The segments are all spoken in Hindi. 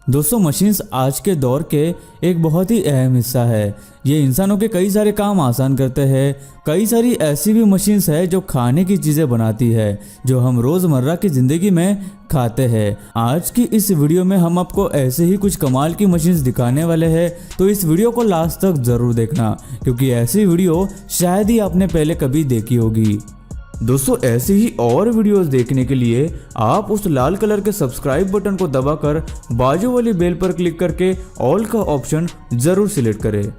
दोस्तों मशीन्स आज के दौर के एक बहुत ही अहम हिस्सा है। ये इंसानों के कई सारे काम आसान करते हैं। कई सारी ऐसी भी मशीन्स है जो खाने की चीज़ें बनाती है जो हम रोज़मर्रा की ज़िंदगी में खाते हैं। आज की इस वीडियो में हम आपको ऐसे ही कुछ कमाल की मशीन्स दिखाने वाले हैं, तो इस वीडियो को लास्ट तक ज़रूर देखना क्योंकि ऐसी वीडियो शायद ही आपने पहले कभी देखी होगी। दोस्तों ऐसे ही और वीडियोस देखने के लिए आप उस लाल कलर के सब्सक्राइब बटन को दबाकर बाजू वाली बेल पर क्लिक करके ऑल का ऑप्शन जरूर सिलेक्ट करें।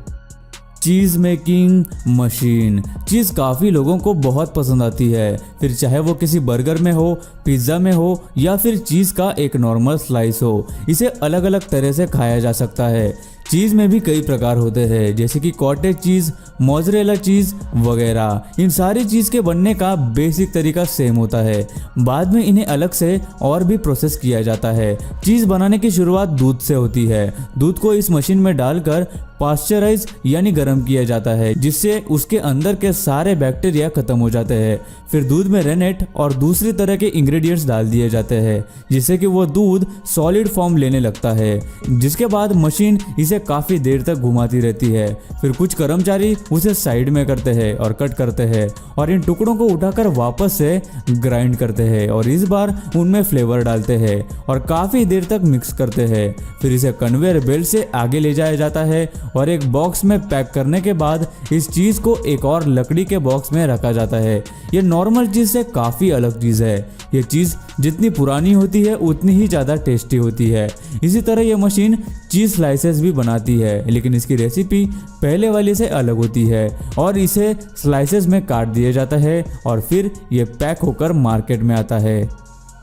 चीज़ मेकिंग मशीन। चीज़ काफ़ी लोगों को बहुत पसंद आती है, फिर चाहे वो किसी बर्गर में हो, पिज्ज़ा में हो या फिर चीज़ का एक नॉर्मल स्लाइस हो। इसे अलग अलग तरह से खाया जा सकता है। चीज़ में भी कई प्रकार होते हैं जैसे कि कॉटेज चीज़, मोज़रेला चीज़ वगैरह। इन सारी चीज़ के बनने का बेसिक तरीका सेम होता है, बाद में इन्हें अलग से और भी प्रोसेस किया जाता है। चीज़ बनाने की शुरुआत दूध से होती है। दूध को इस मशीन में डालकर पास्चराइज यानी गर्म किया जाता है जिससे उसके अंदर के सारे बैक्टीरिया खत्म हो जाते हैं। फिर दूध में रेनेट और दूसरी तरह के इंग्रेडिएंट्स डाल दिए जाते हैं जिससे कि वो दूध सॉलिड फॉर्म लेने लगता है, जिसके बाद मशीन इसे काफ़ी देर तक घुमाती रहती है। फिर कुछ कर्मचारी उसे साइड में करते हैं और कट करते हैं और इन टुकड़ों को उठाकर वापस से ग्राइंड करते हैं और इस बार उनमें फ्लेवर डालते हैं और काफ़ी देर तक मिक्स करते हैं। फिर इसे कन्वेयर बेल्ट से आगे ले जाया जाता है और एक बॉक्स में पैक करने के बाद इस चीज़ को एक और लकड़ी के बॉक्स में रखा जाता है। ये नॉर्मल चीज़ से काफ़ी अलग चीज़ है। ये चीज़ जितनी पुरानी होती है उतनी ही ज़्यादा टेस्टी होती है। इसी तरह ये मशीन चीज़ स्लाइसेस भी बनाती है, लेकिन इसकी रेसिपी पहले वाली से अलग होती है और इसे स्लाइसेस में काट दिया जाता है और फिर ये पैक होकर मार्केट में आता है।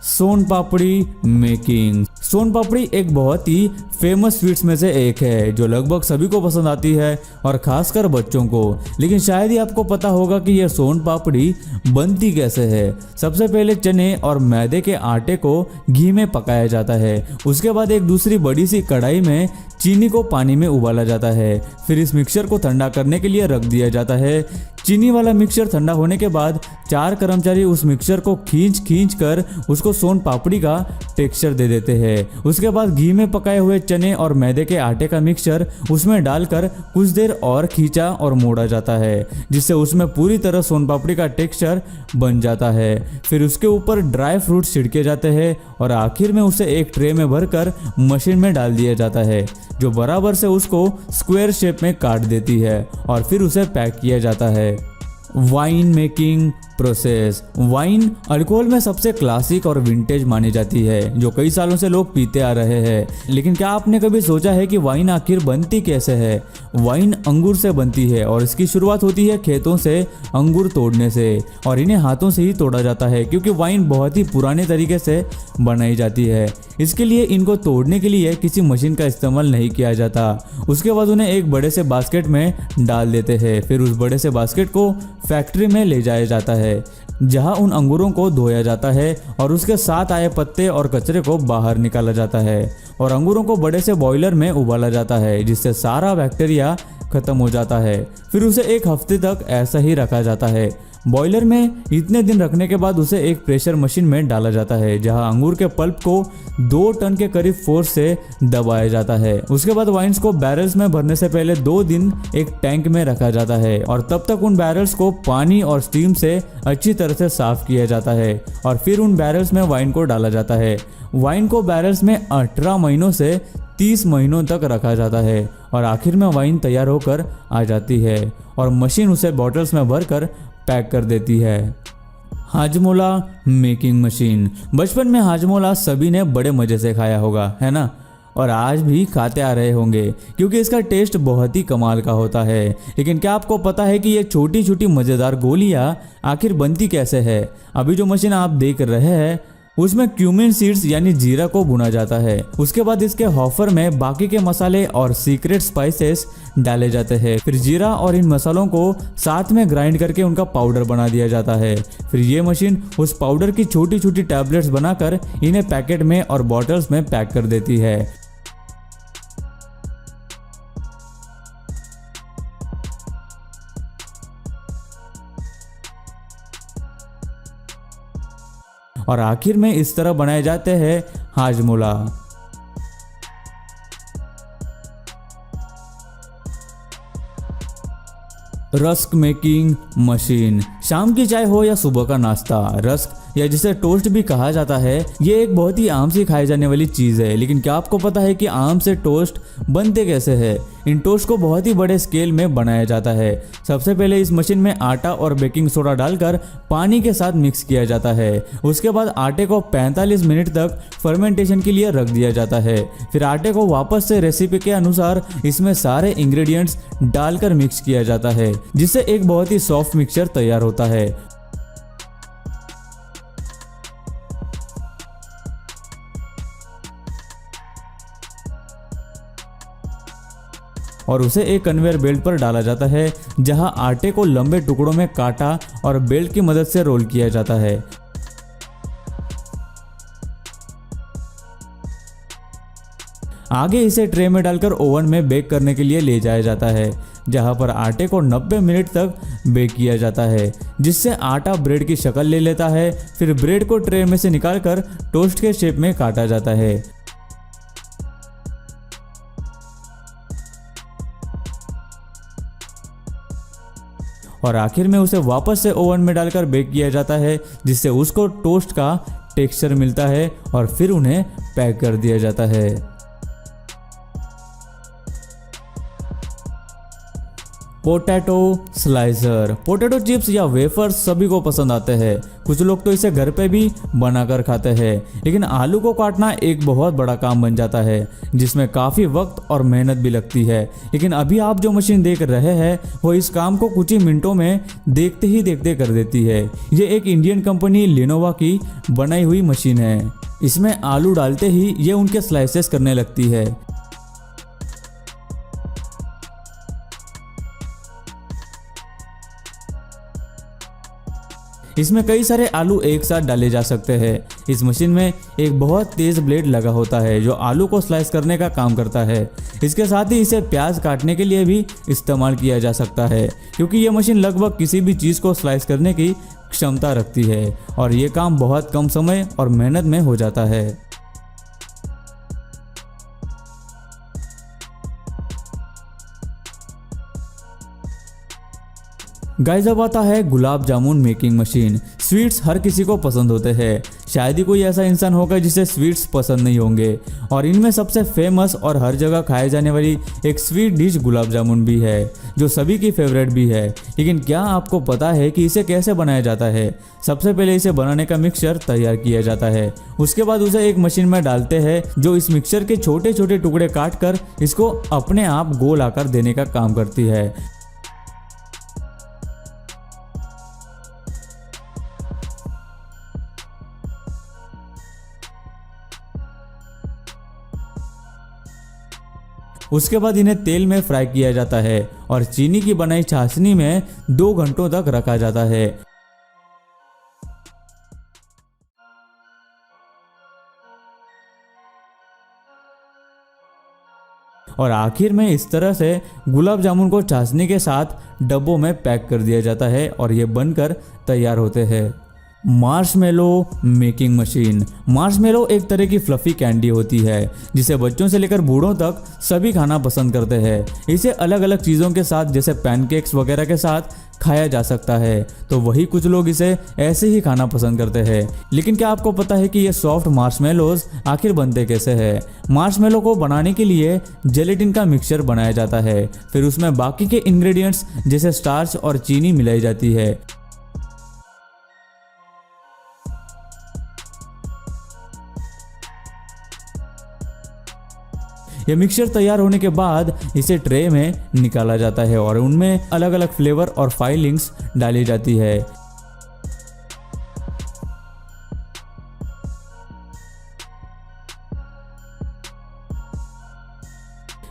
सोन पापड़ी मेकिंग। सोन पापड़ी एक बहुत ही फेमस स्वीट्स में से एक है जो लगभग सभी को पसंद आती है और खासकर बच्चों को। लेकिन शायद ही आपको पता होगा कि यह सोन पापड़ी बनती कैसे है। सबसे पहले चने और मैदे के आटे को घी में पकाया जाता है। उसके बाद एक दूसरी बड़ी सी कढ़ाई में चीनी को पानी में उबाला जाता है। फिर इस मिक्सचर को ठंडा करने के लिए रख दिया जाता है। चीनी वाला मिक्सचर ठंडा होने के बाद 4 कर्मचारी उस मिक्सचर को खींच कर उसको सोन पापड़ी का टेक्सचर दे देते हैं। उसके बाद घी में पकाए हुए चने और मैदे के आटे का मिक्सचर उसमें डालकर कुछ देर और खींचा और मोड़ा जाता है जिससे उसमें पूरी तरह सोन पापड़ी का टेक्सचर बन जाता है। फिर उसके ऊपर ड्राई फ्रूट्स छिड़के जाते हैं और आखिर में उसे एक ट्रे में भरकर मशीन में डाल दिया जाता है जो बराबर से उसको स्क्वायर शेप में काट देती है और फिर उसे पैक किया जाता है। Wine making process. Wine alcohol में सबसे क्लासिक और विंटेज मानी जाती है जो कई सालों से लोग पीते आ रहे हैं। लेकिन क्या आपने कभी सोचा है कि वाइन आखिर बनती कैसे है? वाइन अंगूर से बनती है और इसकी शुरुआत होती है खेतों से अंगूर तोड़ने से और इन्हें हाथों से ही तोड़ा जाता है क्योंकि वाइन बहुत ही पुराने तरीके से बनाई जाती है। इसके लिए इनको तोड़ने के लिए किसी मशीन का इस्तेमाल नहीं किया जाता। उसके बाद उन्हें एक बड़े से बास्केट में डाल देते हैं। फिर उस बड़े से बास्केट को फैक्ट्री में ले जाया जाता है जहां उन अंगूरों को धोया जाता है और उसके साथ आए पत्ते और कचरे को बाहर निकाला जाता है और अंगूरों को बड़े से बॉयलर में उबाला जाता है जिससे सारा बैक्टीरिया खत्म हो जाता है। फिर उसे एक हफ्ते तक ऐसा ही रखा जाता है। बॉयलर में इतने दिन रखने के बाद उसे एक प्रेशर मशीन में डाला जाता है जहां अंगूर के पल्प को 2 टन के करीब फोर्स से दबाया जाता है। उसके बाद वाइन्स को बैरल्स में भरने से पहले 2 दिन एक टैंक में रखा जाता है और तब तक उन बैरल्स को पानी और स्टीम से अच्छी तरह से साफ किया जाता है और फिर उन बैरल्स में वाइन को डाला जाता है। वाइन को बैरल्स में 18 महीनों से 30 महीनों तक रखा जाता है और आखिर में वाइन तैयार होकर आ जाती है और मशीन उसे बॉटल्स में भरकर पैक कर देती है। Hajmola making machine. बचपन में हाजमोला सभी ने बड़े मजे से खाया होगा, है ना? और आज भी खाते आ रहे होंगे क्योंकि इसका टेस्ट बहुत ही कमाल का होता है। लेकिन क्या आपको पता है कि ये छोटी छोटी मज़ेदार गोलियां आखिर बनती कैसे है? अभी जो मशीन आप देख रहे हैं उसमें क्यूमिन सीड्स यानी जीरा को भुना जाता है। उसके बाद इसके हॉफर में बाकी के मसाले और सीक्रेट स्पाइसेस डाले जाते हैं। फिर जीरा और इन मसालों को साथ में ग्राइंड करके उनका पाउडर बना दिया जाता है। फिर ये मशीन उस पाउडर की छोटी छोटी टैबलेट्स बनाकर इन्हें पैकेट में और बॉटल्स में पैक कर देती है। और आखिर में इस तरह बनाए जाते हैं हाजमोला। Rusk making machine. शाम की चाय हो या सुबह का नाश्ता, रस्क या जिसे टोस्ट भी कहा जाता है, ये एक बहुत ही आम से खाई जाने वाली चीज़ है। लेकिन क्या आपको पता है कि आम से टोस्ट बनते कैसे हैं? इन टोस्ट को बहुत ही बड़े स्केल में बनाया जाता है। सबसे पहले इस मशीन में आटा और बेकिंग सोडा डालकर पानी के साथ मिक्स किया जाता है। उसके बाद आटे को 45 मिनट तक फर्मेंटेशन के लिए रख दिया जाता है। फिर आटे को वापस से रेसिपी के अनुसार इसमें सारे इंग्रेडिएंट्स डालकर मिक्स किया जाता है, जिससे एक बहुत ही सॉफ्ट मिक्सचर तैयार होता है। और उसे एक कन्वेयर बेल्ट पर डाला जाता है, जहां आटे को लंबे टुकड़ों में काटा और बेल्ट की मदद से रोल किया जाता है। आगे इसे ट्रे में डालकर ओवन में बेक करने के लिए ले जाया जाता है, जहां पर आटे को 90 मिनट तक बेक किया जाता है, जिससे आटा ब्रेड की शक्ल ले लेता है। फिर ब्रेड को ट्रे में से निकालकर टोस्ट के शेप में काटा जाता है। और आखिर में उसे वापस से ओवन में डालकर बेक किया जाता है, जिससे उसको टोस्ट का टेक्सचर मिलता है और फिर उन्हें पैक कर दिया जाता है। Potato slicer. पोटैटो चिप्स या वेफर्स सभी को पसंद आते हैं। कुछ लोग तो इसे घर पे भी बनाकर खाते हैं, लेकिन आलू को काटना एक बहुत बड़ा काम बन जाता है, जिसमें काफ़ी वक्त और मेहनत भी लगती है। लेकिन अभी आप जो मशीन देख रहे हैं वो इस काम को कुछ ही मिनटों में देखते ही देखते कर देती है। ये एक इंडियन कंपनी लिनोवा की बनाई हुई मशीन है। इसमें आलू डालते ही ये उनके स्लाइसेस करने लगती है। इसमें कई सारे आलू एक साथ डाले जा सकते हैं। इस मशीन में एक बहुत तेज ब्लेड लगा होता है जो आलू को स्लाइस करने का काम करता है। इसके साथ ही इसे प्याज काटने के लिए भी इस्तेमाल किया जा सकता है, क्योंकि यह मशीन लगभग किसी भी चीज़ को स्लाइस करने की क्षमता रखती है और ये काम बहुत कम समय और मेहनत में हो जाता है। गाइस, अब आता है gulab jamun making machine. Sweets हर किसी को पसंद होते हैं। शायद ही कोई ऐसा इंसान होगा जिसे स्वीट्स पसंद नहीं होंगे, और इनमें सबसे फेमस और हर जगह खाए जाने वाली एक स्वीट डिश गुलाब जामुन भी है, जो सभी की फेवरेट भी है। लेकिन क्या आपको पता है कि इसे कैसे बनाया जाता है? सबसे पहले इसे बनाने का मिक्सचर तैयार किया जाता है। उसके बाद उसे एक मशीन में डालते हैं, जो इस मिक्सचर के छोटे छोटे टुकड़े काट कर इसको अपने आप गोल आकार देने का काम करती है। उसके बाद इन्हें तेल में फ्राई किया जाता है और चीनी की बनाई चाशनी में 2 घंटों तक रखा जाता है। और आखिर में इस तरह से गुलाब जामुन को चाशनी के साथ डब्बों में पैक कर दिया जाता है और ये बनकर तैयार होते हैं। Marshmallow making machine. मार्शमेलो एक तरह की फ्लफी कैंडी होती है, जिसे बच्चों से लेकर बूढ़ों तक सभी खाना पसंद करते हैं। इसे अलग अलग चीज़ों के साथ, जैसे पैनकेक्स वगैरह के साथ खाया जा सकता है, तो वही कुछ लोग इसे ऐसे ही खाना पसंद करते हैं। लेकिन क्या आपको पता है कि ये सॉफ्ट मार्शमेलोज आखिर बनते कैसे हैं? मार्शमेलो को बनाने के लिए जेलेटिन का मिक्सचर बनाया जाता है, फिर उसमें बाकी के इंग्रेडिएंट्स जैसे स्टार्च और चीनी मिलाई जाती है। यह मिक्सचर तैयार होने के बाद इसे ट्रे में निकाला जाता है और उनमें अलग अलग फ्लेवर और फाइलिंग्स डाली जाती है।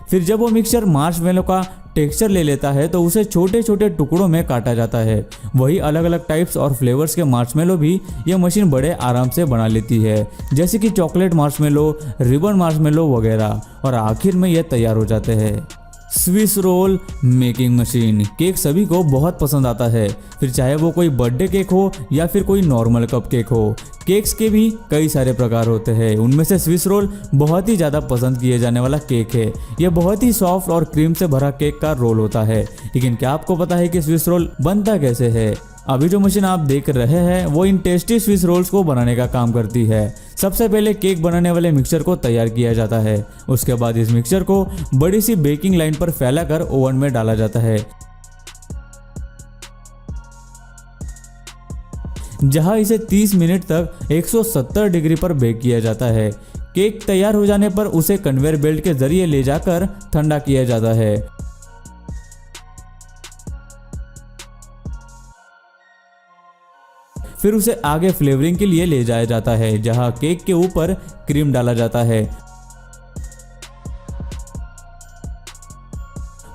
फिर जब वो मिक्सचर मार्शमेलो का टेक्सचर ले लेता है तो उसे छोटे छोटे टुकड़ों में काटा जाता है। वही अलग अलग टाइप्स और फ्लेवर्स के मार्शमेलो भी यह मशीन बड़े आराम से बना लेती है, जैसे कि चॉकलेट मार्शमेलो, रिबन मार्शमेलो वगैरह, और आखिर में यह तैयार हो जाते हैं। Swiss roll making machine. Cake सभी को बहुत पसंद आता है, फिर चाहे वो कोई बर्थडे केक हो या फिर कोई नॉर्मल कप केक हो। केक्स के भी कई सारे प्रकार होते हैं, उनमें से स्विस रोल बहुत ही ज़्यादा पसंद किए जाने वाला केक है। यह बहुत ही सॉफ्ट और क्रीम से भरा केक का रोल होता है। लेकिन क्या आपको पता है कि स्विस रोल बनता कैसे है? अभी जो मशीन आप देख रहे हैं वो इन टेस्टी स्विस रोल्स को बनाने का काम करती है। सबसे पहले केक बनाने वाले मिक्सचर को तैयार किया जाता है। उसके बाद इस मिक्सचर को बड़ी सी बेकिंग लाइन पर फैलाकर ओवन में डाला जाता है, जहां इसे 30 मिनट तक 170 डिग्री पर बेक किया जाता है। केक तैयार हो जाने पर उसे कन्वेयर बेल्ट के जरिए ले जाकर ठंडा किया जाता है। फिर उसे आगे फ्लेवरिंग के लिए ले जाया जाता है, जहां केक के ऊपर क्रीम डाला जाता है।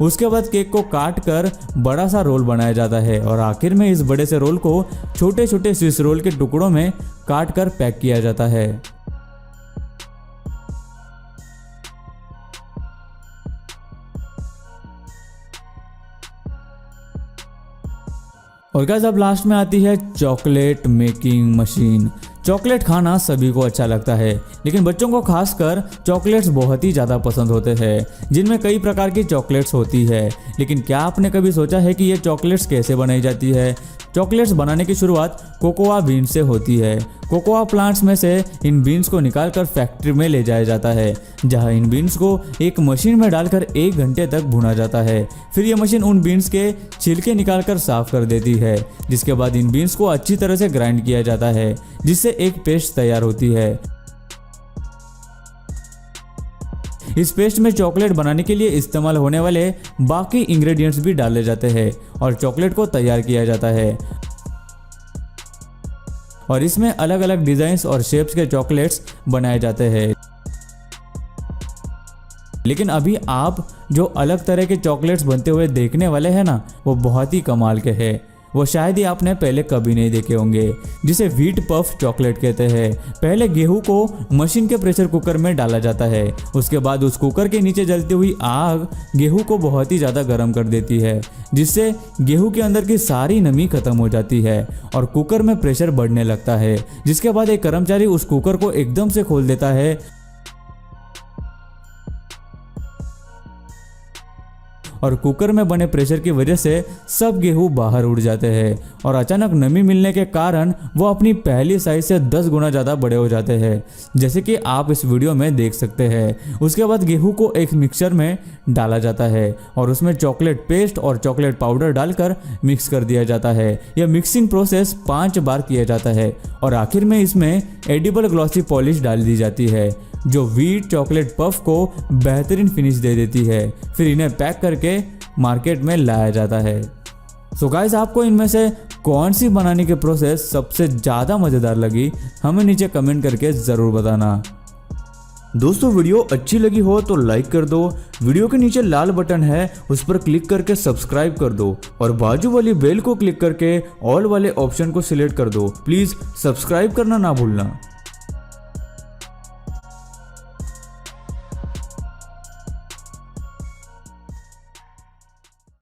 उसके बाद केक को काट कर बड़ा सा रोल बनाया जाता है और आखिर में इस बड़े से रोल को छोटे छोटे स्विस रोल के टुकड़ों में काट कर पैक किया जाता है। और गाइस अब लास्ट में आती है चॉकलेट मेकिंग मशीन। चॉकलेट खाना सभी को अच्छा लगता है, लेकिन बच्चों को खासकर चॉकलेट्स बहुत ही ज़्यादा पसंद होते हैं, जिनमें कई प्रकार की चॉकलेट्स होती है। लेकिन क्या आपने कभी सोचा है कि ये चॉकलेट्स कैसे बनाई जाती है? चॉकलेट्स बनाने की शुरुआत कोकोआ बीन्स से होती है। कोकोआ प्लांट्स में से इन बीन्स को निकालकर फैक्ट्री में ले जाया जाता है, जहां इन बीन्स को एक मशीन में डालकर 1 घंटे तक भुना जाता है। फिर यह मशीन उन बीन्स के छिलके निकालकर साफ कर देती है, जिसके बाद इन बीन्स को अच्छी तरह से ग्राइंड किया जाता है, जिससे एक पेस्ट तैयार होती है। इस पेस्ट में चॉकलेट बनाने के लिए इस्तेमाल होने वाले बाकी इंग्रेडिएंट्स भी डाले जाते हैं और चॉकलेट को तैयार किया जाता है। और इसमें अलग अलग डिजाइन्स और शेप्स के चॉकलेट्स बनाए जाते हैं। लेकिन अभी आप जो अलग तरह के चॉकलेट्स बनते हुए देखने वाले हैं ना, वो बहुत ही कमाल के हैं। वो शायद ही आपने पहले कभी नहीं देखे होंगे, जिसे व्हीट पफ चॉकलेट कहते हैं। पहले गेहूं को मशीन के प्रेशर कुकर में डाला जाता है। उसके बाद उस कुकर के नीचे जलती हुई आग गेहूं को बहुत ही ज़्यादा गर्म कर देती है, जिससे गेहूं के अंदर की सारी नमी खत्म हो जाती है और कुकर में प्रेशर बढ़ने लगता है। जिसके बाद एक कर्मचारी उस कुकर को एकदम से खोल देता है और कुकर में बने प्रेशर की वजह से सब गेहूं बाहर उड़ जाते हैं और अचानक नमी मिलने के कारण वो अपनी पहली साइज से 10 गुना ज़्यादा बड़े हो जाते हैं, जैसे कि आप इस वीडियो में देख सकते हैं। उसके बाद गेहूं को एक मिक्सर में डाला जाता है और उसमें चॉकलेट पेस्ट और चॉकलेट पाउडर डालकर मिक्स कर दिया जाता है। यह मिक्सिंग प्रोसेस 5 बार किया जाता है और आखिर में इसमें एडिबल ग्लॉसी पॉलिश डाल दी जाती है, जो व्हीट चॉकलेट पफ को बेहतरीन फिनिश दे देती है। फिर इन्हें पैक करके मार्केट में लाया जाता है। सो गाइस, आपको इनमें से कौन सी बनाने की प्रोसेस सबसे ज़्यादा मज़ेदार लगी, हमें नीचे कमेंट करके ज़रूर बताना। दोस्तों, वीडियो अच्छी लगी हो तो लाइक कर दो। वीडियो के नीचे लाल बटन है, उस पर क्लिक करके सब्सक्राइब कर दो और बाजू वाली बेल को क्लिक करके ऑल वाले ऑप्शन को सिलेक्ट कर दो। प्लीज़ सब्सक्राइब करना ना भूलना।